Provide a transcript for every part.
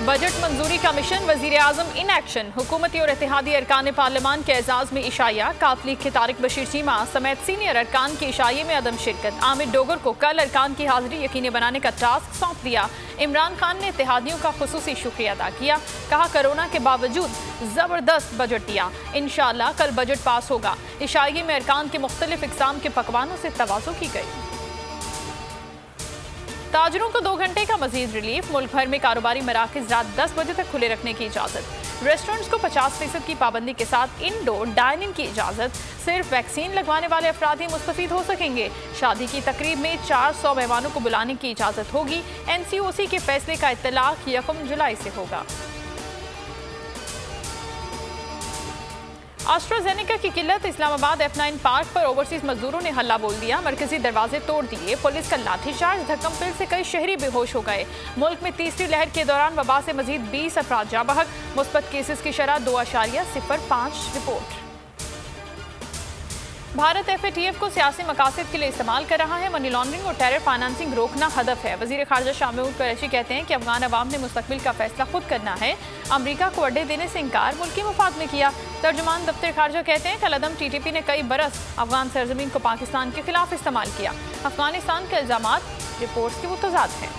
Budget मंजूरी का mission, वजीर आजम इन एक्शन। हुकूमती और इत्तेहादी अरकान पार्लियामान के एजाज में इशाया। काफ लीग के तारिक बशीर चीमा समेत सीनियर अरकान की इशाये में अदम शिरकत। आमिर डोगर को कल अरकान की हाजिरी यकीनी बनाने का टास्क सौंप दिया। इमरान खान ने इत्तेहादियों का खुसूसी शुक्रिया अदा किया। कहा कोरोना के बावजूद जबरदस्त बजट दिया, इंशाअल्लाह कल बजट पास होगा। इशाये में अरकान के मुख्तलिफ इकसाम के पकवानों से तवाज़ो की गई। ताजरों को 2 घंटे का मजीद रिलीफ। मुल्क भर में कारोबारी मराकज रात 10 बजे तक खुले रखने की इजाज़त। रेस्टोरेंट्स को 50% की पाबंदी के साथ इंडोर डाइनिंग की इजाज़त। सिर्फ वैक्सीन लगवाने वाले अफराद ही मुस्तफीद हो सकेंगे। शादी की तकरीब में 400 मेहमानों को बुलाने की इजाज़त होगी। NCOC के फैसले का इत्तलाक 1 जुलाई से होगा। एस्ट्राजेनेका की किल्लत। इस्लामाबाद F9 पार्क पर ओवरसीज मजदूरों ने हल्ला बोल दिया। मरकजी दरवाजे तोड़ दिए। पुलिस का लाठीचार्ज, धक्कम पेल से कई शहरी बेहोश हो गए। मुल्क में तीसरी लहर के दौरान वबा से मजीद 20 अफराद जा बहक। मुस्बत केसेस की शरह 2.05 रिपोर्ट। भारत FATF को सियासी मकासद के लिए इस्तेमाल कर रहा है। मनी लॉन्ड्रिंग और टेरर फाइनेंसिंग रोकना हदफ है। वजीर खारजा शाह महमूद कुरैशी कहते हैं कि अफगान अवाम ने मुस्तकबिल का फैसला खुद करना है। अमरीका को अड्डे देने से इंकार मुल्की मफाद में किया। तर्जुमान दफ्तर खारजा कहते हैं कल अदम TTP ने कई बरस अफगान सरजमीन को पाकिस्तान के खिलाफ इस्तेमाल किया। अफगानिस्तान के इल्जामात रिपोर्ट्स के मुतजाद हैं।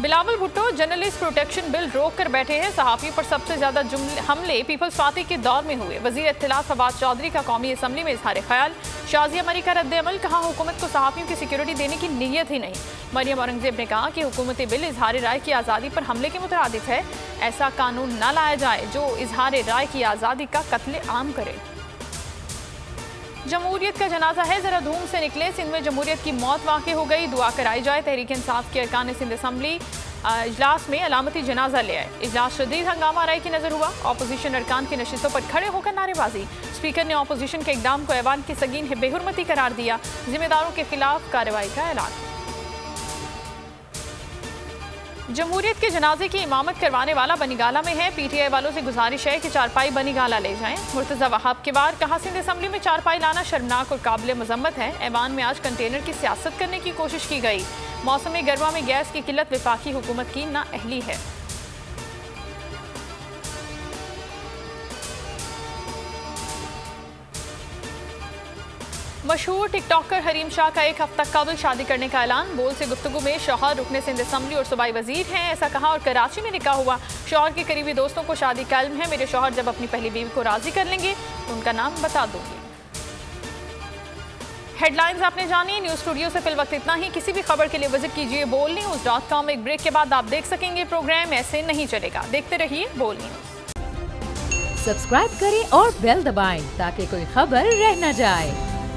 Bilawal Bhutto journalist protection bill रोक कर बैठे हैं। सहाफ़ियों पर सबसे ज्यादा हमले पीपल्स पार्टी के दौर में हुए। वजीर इत्तलाफ फवाद चौधरी का कौमी असम्बली में इजहार ख्याल। शाजिया मरी का रद्द-ए-अमल। कहा हुकूमत को सहाफ़ियों की सिक्योरिटी देने की नीयत ही नहीं। मरियम औरंगजेब ने कहा कि हुकूमती बिल इजहार राय की आज़ादी पर हमले के मुतरादिफ है। ऐसा कानून न लाया जाए जो इजहार राय की आज़ादी का कत्ले आम करे। जमहूरियत का जनाजा है, जरा धूम से निकले। सिंध में जमहूरियत की मौत वाक़ हो गई, दुआ कराई जाए। तहरीक इंसाफ के अरकान सिंध असम्बली इजलास में अलामती जनाजा ले आए। इजलास शदीद हंगामा आराई की नजर हुआ। अपोजिशन अरकान की नशिस्तों पर खड़े होकर नारेबाजी। स्पीकर ने अपोजिशन के इकदाम को ऐवान की सगीन बेहुरमती करार दिया। जिम्मेदारों के खिलाफ कार्रवाई का ऐलान। जमहूरियत के जनाजे की इमामत करवाने वाला बनीगाला में है। PTI वालों से गुजारिश है कि चारपाई बनीगाला ले जाएं। मुर्तज़ा वहाब के वार। कहा सिंध असम्बली में चारपाई लाना शर्मनाक और काबिल मजम्मत है। ऐवान में आज कंटेनर की सियासत करने की कोशिश की गई। मौसम गर्मा में गैस की किल्लत वफाकी हुकूमत की नाअहली है। मशहूर टिकटॉकर हरीम शाह का 1 हफ्ता कबल शादी करने का ऐलान। बोल से गुफ्तगू में शौहर रुकने सिंध असम्बली और सूबाई वजीर हैं, ऐसा कहा। और कराची में निकाह हुआ। शौहर के करीबी दोस्तों को शादी का इल्म है। मेरे शौहर जब अपनी पहली बीवी को राजी कर लेंगे तो उनका नाम बता दूंगी। हेडलाइंस आपने जानी। न्यूज़ स्टूडियो से फिल वक्त इतना ही। किसी भी खबर के लिए विजिट कीजिए bolnews.com। एक ब्रेक के बाद आप देख सकेंगे प्रोग्राम ऐसे नहीं चलेगा। देखते रहिए बोल न्यूज़। सब्सक्राइब करें और बेल दबाएं ताकि कोई खबर रह न जाए।